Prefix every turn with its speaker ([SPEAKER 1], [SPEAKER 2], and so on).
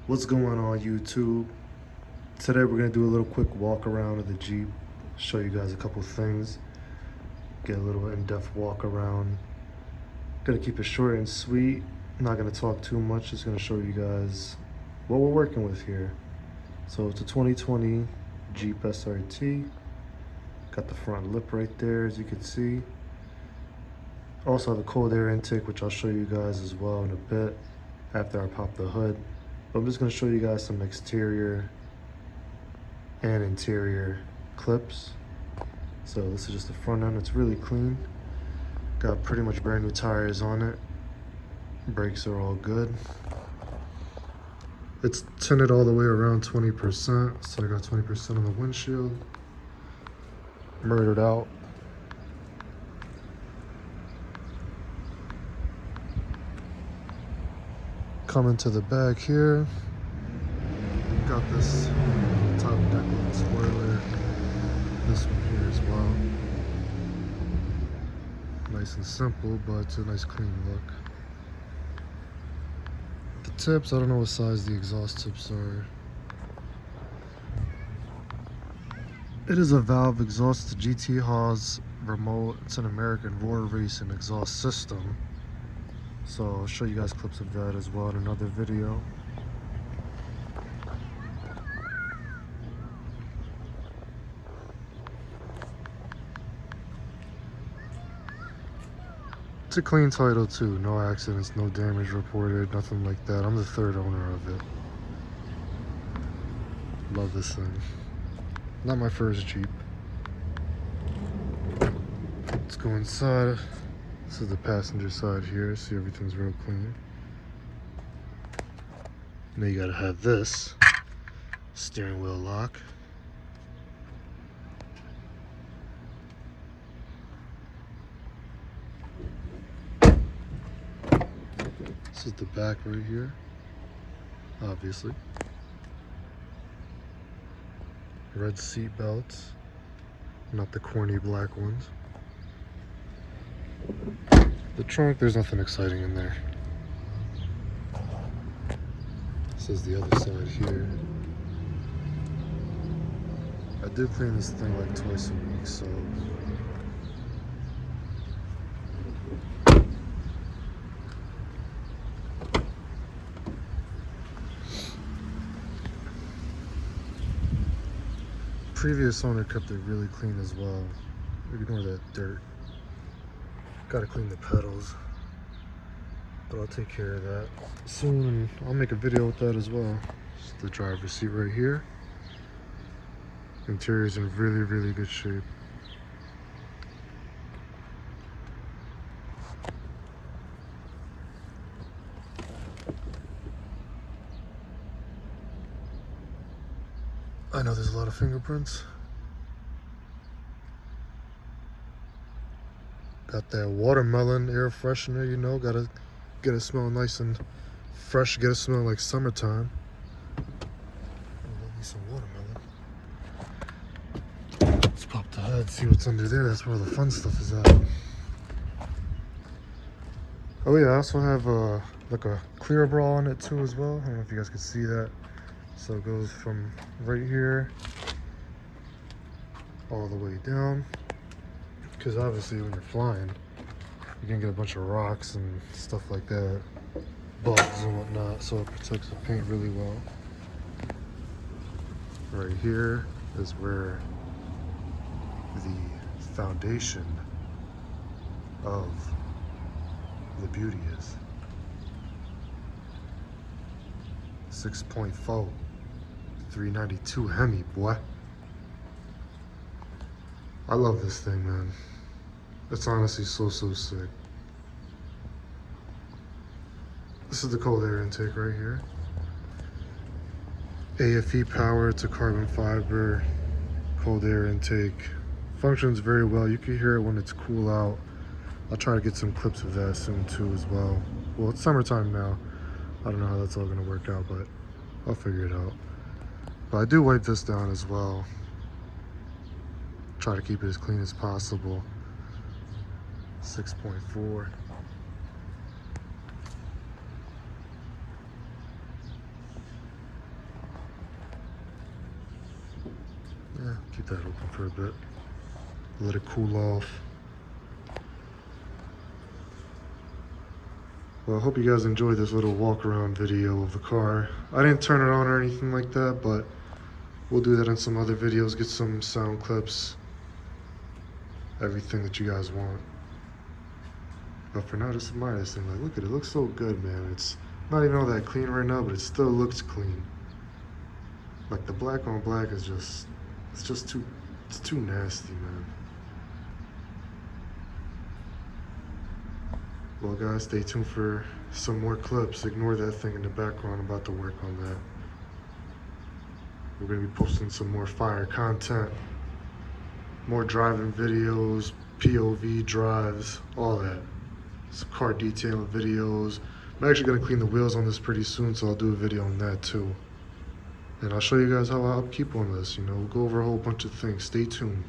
[SPEAKER 1] What's going on YouTube? Today we're going to do a little quick walk around of the Jeep, show you guys a couple things, get a little in-depth walk around. Gonna keep it short and sweet, not going to talk too much, just going to show you guys what we're working with here. So it's a 2020 Jeep SRT, got the front lip right there as you can see. Also have a cold air intake, which I'll show you guys as well in a bit after I pop the hood. But I'm just going to show you guys some exterior and interior clips. So this is just the front end. It's really clean. Got pretty much brand new tires on it. Brakes are all good. It's tinted all the way around 20%. So I got 20% on the windshield. Murdered out. Coming to the back here, got this top deck with a spoiler, this one here as well. Nice and simple, but it's a nice clean look. The tips, I don't know what size the exhaust tips are. It is a valve exhaust, the GT Haas remote. It's an American road racing exhaust system. So I'll show you guys clips of that as well in another video. It's a clean title too, no accidents, no damage reported, nothing like that. I'm the third owner of it. Love this thing. Not my first Jeep. Let's go inside. This is the passenger side here, see everything's real clean. Now you gotta have this steering wheel lock. This is the back right here, obviously. Red seat belts, not the corny black ones. The trunk, there's nothing exciting in there. This is the other side here. I did clean this thing like twice a week, so previous owner kept it really clean as well. Ignore that dirt. Gotta clean the pedals, but I'll take care of that soon, and I'll make a video with that as well. Just the driver's seat right here. Interior's in really, really good shape. I know there's a lot of fingerprints. Got that watermelon air freshener, you know, gotta get it smell nice and fresh, get it smell like summertime. Love me some watermelon. Let's pop the hood, see what's under there. That's where all the fun stuff is at. Oh yeah, I also have like a clear bra on it too as well. I don't know if you guys can see that. So it goes from right here all the way down. Because obviously when you're flying, you're gonna get a bunch of rocks and stuff like that, bugs and whatnot, so it protects the paint really well. Right here is where the foundation of the beauty is. 6.4, 392 Hemi, boy. I love this thing, man. It's honestly so sick. This is the cold air intake right here. AFE power, it's a carbon fiber cold air intake. Functions very well. You can hear it when it's cool out. I'll try to get some clips of that soon too as well. Well, it's summertime now. I don't know how that's all gonna work out, but I'll figure it out. But I do wipe this down as well. Try to keep it as clean as possible. 6.4. keep that open for a bit. Let it cool off. Well, I hope you guys enjoyed this little walk around video of the car. I didn't turn it on or anything like that, but we'll do that in some other videos, get some sound clips, everything that you guys want. But for now, just admire this thing. Like, look at it, it looks so good, man. It's not even all that clean right now, but it still looks clean. Like the black on black is just, it's too nasty, man. Well guys, stay tuned for some more clips. Ignore that thing in the background, I'm about to work on that. We're gonna be posting some more fire content, more driving videos, POV drives, all that. Some car detailing videos. I'm actually gonna clean the wheels on this pretty soon, so I'll do a video on that too. And I'll show you guys how I upkeep on this, you know, we'll go over a whole bunch of things. Stay tuned.